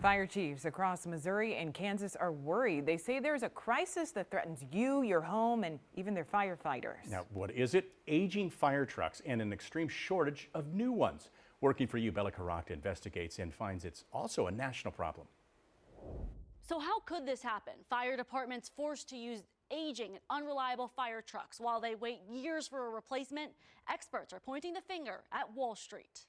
Fire chiefs across Missouri and Kansas are worried. They say there's a crisis that threatens you, your home, and even their firefighters. Now, what is it? Aging fire trucks and an extreme shortage of new ones. Working for you, Bella Caracta investigates and finds it's also a national problem. So how could this happen? Fire departments forced to use aging and unreliable fire trucks while they wait years for a replacement. Experts are pointing the finger at Wall Street.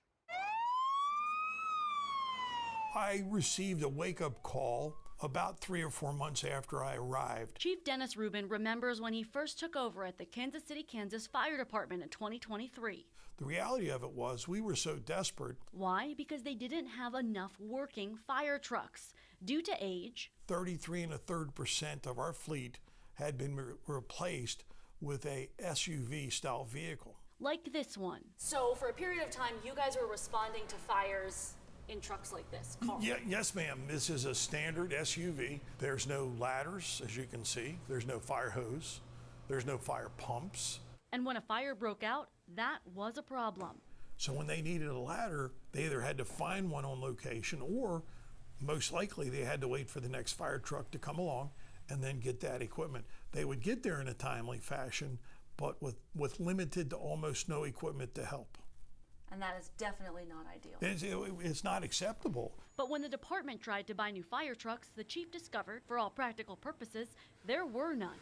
I received a wake-up call about 3 or 4 months after I arrived. Chief Dennis Rubin remembers when he first took over at the Kansas City, Kansas Fire Department in 2023. The reality of it was we were so desperate. Why? Because they didn't have enough working fire trucks. Due to age, 33 1/3% of our fleet had been replaced with a SUV style vehicle. like this one. So for a period of time, you guys were responding to fires in trucks like this? Yeah, yes, ma'am. This is a standard SUV. There's no ladders, as you can see. There's no fire hose. There's no fire pumps. And when a fire broke out, that was a problem. So when they needed a ladder, they either had to find one on location or most likely they had to wait for the next fire truck to come along and then get that equipment. They would get there in a timely fashion, but with limited to almost no equipment to help. And that is definitely not ideal. It's not acceptable. But when the department tried to buy new fire trucks, the chief discovered, for all practical purposes, there were none.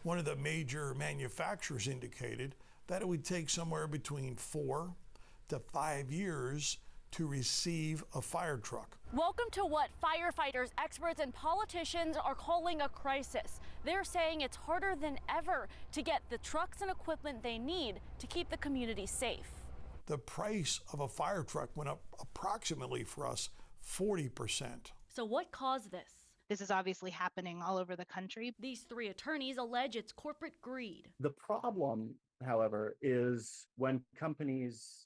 One of the major manufacturers indicated that it would take somewhere between 4 to 5 years to receive a fire truck. Welcome to what firefighters, experts, and politicians are calling a crisis. They're saying it's harder than ever to get the trucks and equipment they need to keep the community safe. The price of a fire truck went up approximately for us 40%. So what caused this? This is obviously happening all over the country. These three attorneys allege it's corporate greed. The problem, however, is when companies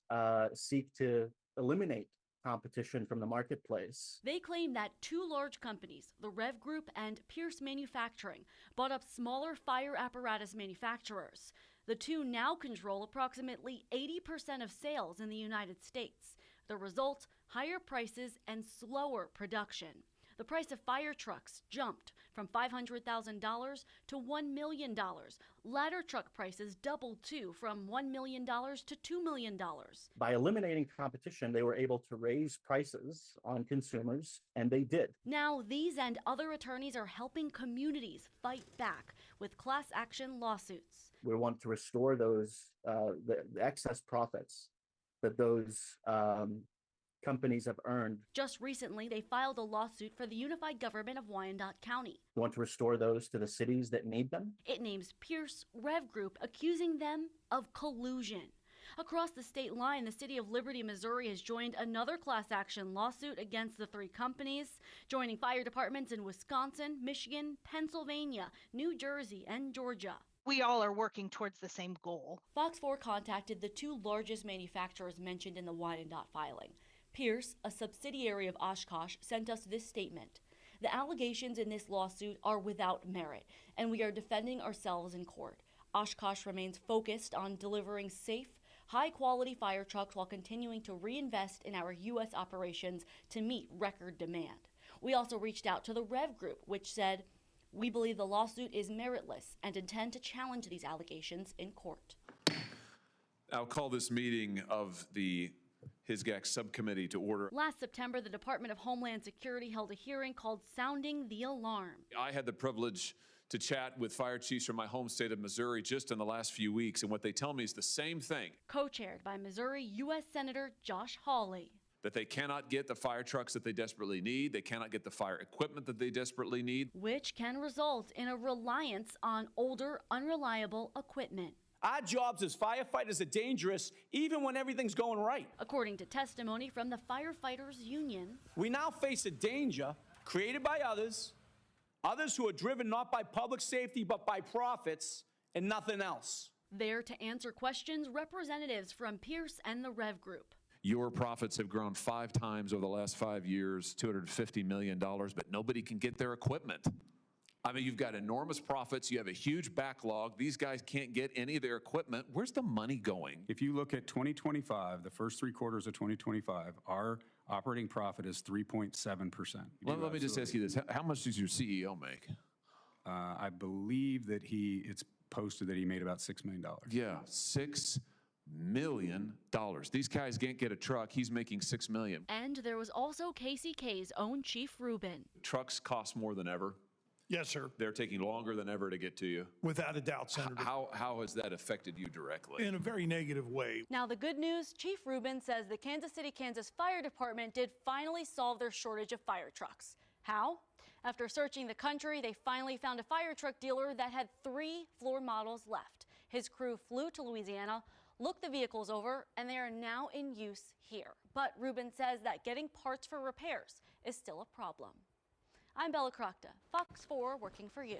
seek to eliminate competition from the marketplace. They claim that two large companies, the Rev Group and Pierce Manufacturing, bought up smaller fire apparatus manufacturers. The two now control approximately 80% of sales in the United States. The result, higher prices and slower production. The price of fire trucks jumped from $500,000 to $1 million. Ladder truck prices doubled too, from $1 million to $2 million. By eliminating competition, they were able to raise prices on consumers, and they did. Now, these and other attorneys are helping communities fight back with class action lawsuits. We want to restore those the excess profits that those companies have earned. Just recently, they filed a lawsuit for the unified government of Wyandotte County. We want to restore those to the cities that need them. It names Pierce Rev Group, accusing them of collusion. Across the state line, the city of Liberty, Missouri has joined another class action lawsuit against the three companies, joining fire departments in Wisconsin, Michigan, Pennsylvania, New Jersey, and Georgia. We all are working towards the same goal. Fox 4 contacted the two largest manufacturers mentioned in the Wyandotte filing. Pierce, a subsidiary of Oshkosh, sent us this statement. The allegations in this lawsuit are without merit, and we are defending ourselves in court. Oshkosh remains focused on delivering safe, high-quality fire trucks while continuing to reinvest in our U.S. operations to meet record demand. We also reached out to the Rev Group, which said, "We believe the lawsuit is meritless and intend to challenge these allegations in court." I'll call this meeting of the HISGAC subcommittee to order. Last September, the Department of Homeland Security held a hearing called Sounding the Alarm. I had the privilege to chat with fire chiefs from my home state of Missouri just in the last few weeks, and what they tell me is the same thing. Co-chaired by Missouri U.S. Senator Josh Hawley. That they cannot get the fire trucks that they desperately need. They cannot get the fire equipment that they desperately need. Which can result in a reliance on older, unreliable equipment. Our jobs as firefighters are dangerous even when everything's going right. According to testimony from the Firefighters Union, we now face a danger created by others who are driven not by public safety but by profits and nothing else. There to answer questions, representatives from Pierce and the Rev Group. Your profits have grown 5 times over the last 5 years, $250 million, but nobody can get their equipment. I mean, you've got enormous profits. You have a huge backlog. These guys can't get any of their equipment. Where's the money going? If you look at 2025, the first 3 quarters of 2025, our operating profit is 3.7%. Let me just ask you this. How much does your CEO make? I believe that it's posted that he made about $6 million. Yeah, $6 million. These guys can't get a truck. He's making $6 million. And there was also KCK's own Chief Rubin. Trucks cost more than ever. Yes, sir. They're taking longer than ever to get to you. Without a doubt, Senator. How has that affected you directly? In a very negative way. Now, the good news, Chief Rubin says the Kansas City, Kansas Fire Department did finally solve their shortage of fire trucks. How? After searching the country, they finally found a fire truck dealer that had 3 floor models left. His crew flew to Louisiana, looked the vehicles over, and they are now in use here. But Rubin says that getting parts for repairs is still a problem. I'm Bella Crocta, Fox 4, working for you.